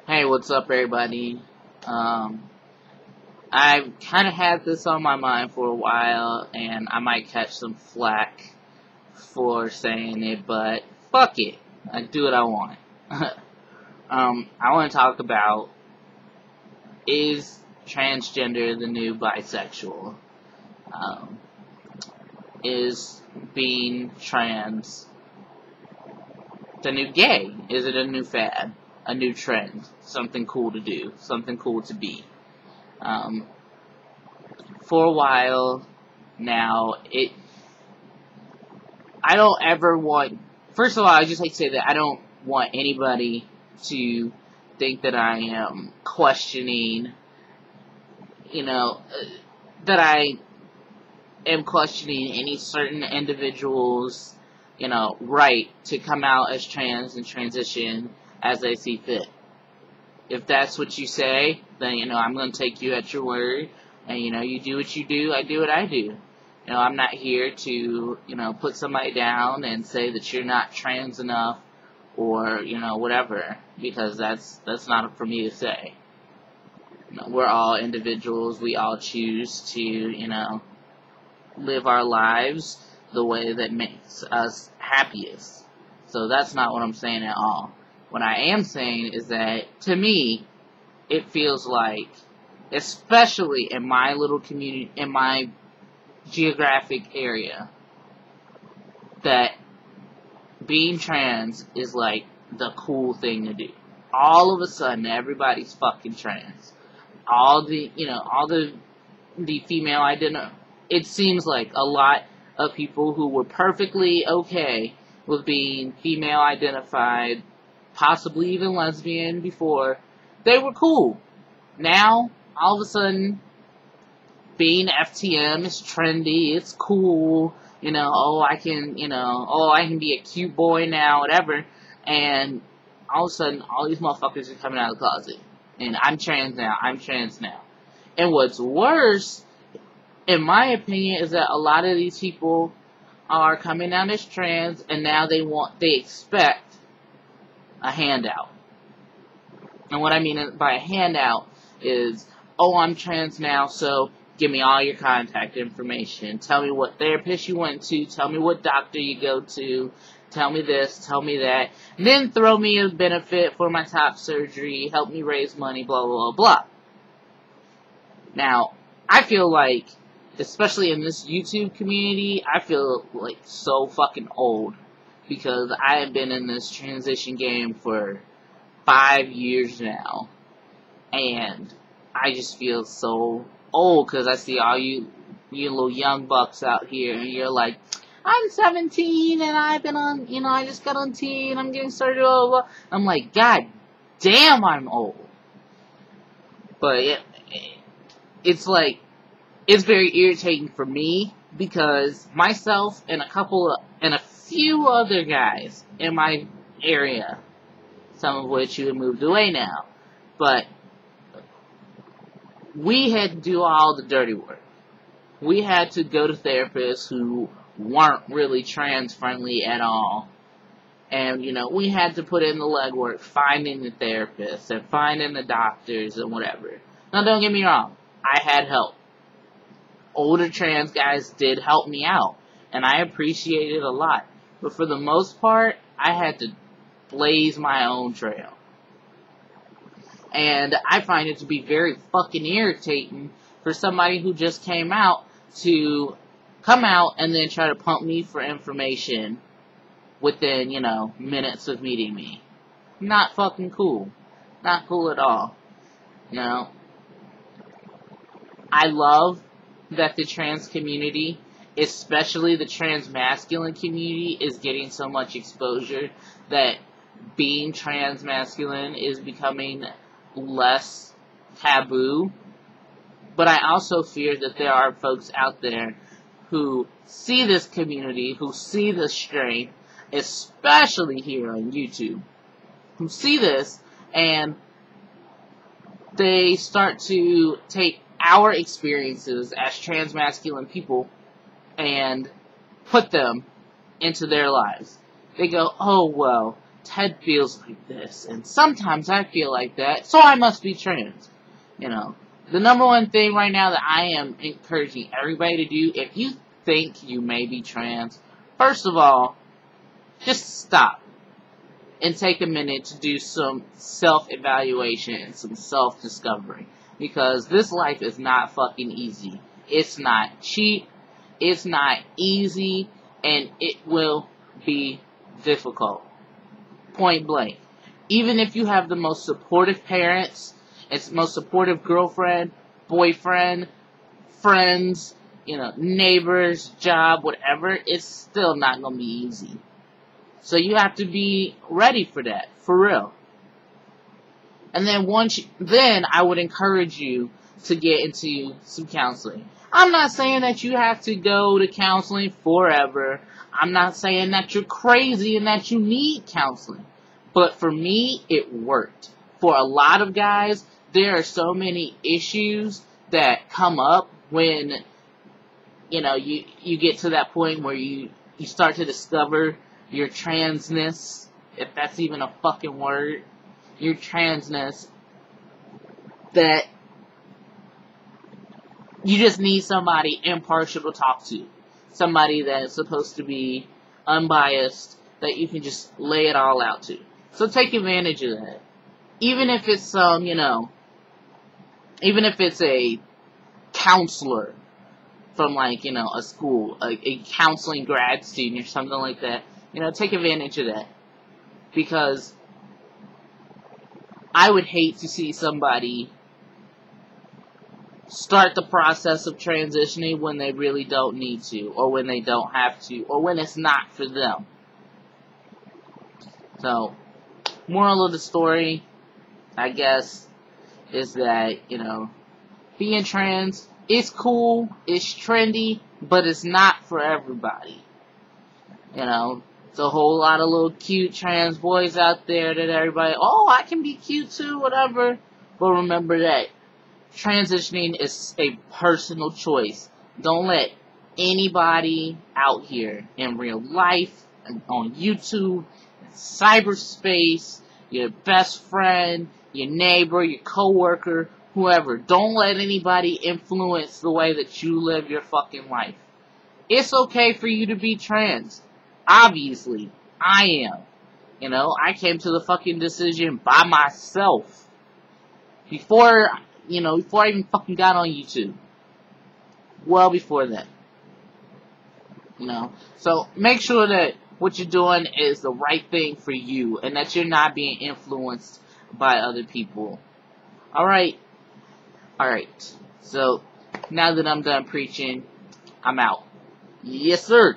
Hey, what's up, everybody? Um, I've kind of had this on my mind for a while, and I might catch some flack for saying it, but fuck it. I do what I want. I want to talk about, is transgender the new bisexual? Um, is being trans the new gay? Is it a new fad? A new trend? Something cool to do? Something cool to be? Um, for a while now, I don't ever want, first of all, I just like to say that I don't want anybody to think that I am questioning, you know, that I am questioning any certain individual's, right to come out as trans and transition as they see fit. If that's what you say, then, I'm going to take you at your word. And, you do what you do, I do what I do. I'm not here to, put somebody down and say that you're not trans enough or, whatever. Because that's not for me to say. We're all individuals. We all choose to, live our lives the way that makes us happiest. So that's not what I'm saying at all. What I am saying is that, to me, it feels like, especially in my little community, in my geographic area, that being trans is like the cool thing to do. All of a sudden, everybody's fucking trans. All the female identity. It seems like a lot of people who were perfectly okay with being female identified, possibly even lesbian before, they were cool. Now, all of a sudden, being FTM is trendy, it's cool, I can be a cute boy now, whatever, and all of a sudden, all these motherfuckers are coming out of the closet, and I'm trans now. And what's worse, in my opinion, is that a lot of these people are coming out as trans, and now they expect a handout. And what I mean by a handout is, oh, I'm trans now, so give me all your contact information. Tell me what therapist you went to. Tell me what doctor you go to. Tell me this, tell me that. And then throw me a benefit for my top surgery. Help me raise money, blah, blah, blah, blah. Now, I feel like, especially in this YouTube community, I feel like so fucking old. Because I have been in this transition game for 5 years now. And I just feel so old because I see all you little young bucks out here, and you're like, I'm 17 and I've been on, I just got on T and I'm getting started, blah, blah, blah. I'm like, God damn, I'm old. But it's like, it's very irritating for me because myself and a few other guys in my area, some of which who have moved away now, but we had to do all the dirty work. We had to go to therapists who weren't really trans-friendly at all. And, we had to put in the legwork, finding the therapists and finding the doctors and whatever. Now, don't get me wrong. I had help. Older trans guys did help me out. And I appreciate it a lot. But for the most part, I had to blaze my own trail. And I find it to be very fucking irritating for somebody who just came out to come out and then try to pump me for information within, minutes of meeting me. Not fucking cool. Not cool at all. I love that the trans community, especially the trans masculine community, is getting so much exposure that being trans masculine is becoming less taboo. But I also fear that there are folks out there who see this community, who see the strength, especially here on YouTube, who see this and they start to take our experiences as trans masculine people and put them into their lives. They go, oh, well, Ted feels like this, and sometimes I feel like that, so I must be trans. You know, the number one thing right now that I am encouraging everybody to do, if you think you may be trans, first of all, just stop and take a minute to do some self-evaluation and some self-discovery. Because this life is not fucking easy. It's not cheap. It's not easy. And it will be difficult. Point blank. Even if you have the most supportive parents, and most supportive girlfriend, boyfriend, friends, you know, neighbors, job, whatever, it's still not going to be easy. So you have to be ready for that, for real. And then then I would encourage you to get into some counseling. I'm not saying that you have to go to counseling forever. I'm not saying that you're crazy and that you need counseling. But for me, it worked. For a lot of guys, there are so many issues that come up when, you know, you get to that point where you start to discover your transness, if that's even a fucking word, your transness, that you just need somebody impartial to talk to. Somebody that is supposed to be unbiased, that you can just lay it all out to. So take advantage of that. Even if it's you know, even if it's a counselor from, like, you know, a school, a counseling grad student or something like that, you know, take advantage of that. Because I would hate to see somebody start the process of transitioning when they really don't need to, or when they don't have to, or when it's not for them. So, moral of the story, I guess, is that, you know, being trans is cool, it's trendy, but it's not for everybody. You know, there's a whole lot of little cute trans boys out there that everybody, oh, I can be cute too, whatever. But remember that transitioning is a personal choice. Don't let anybody out here in real life, on YouTube, cyberspace, your best friend, your neighbor, your coworker, whoever, don't let anybody influence the way that you live your fucking life. It's okay for you to be trans. Obviously, I am. You know, I came to the fucking decision by myself. Before I even fucking got on YouTube. Well before then. You know, so make sure that what you're doing is the right thing for you, and that you're not being influenced by other people. Alright. So, now that I'm done preaching, I'm out. Yes, sir.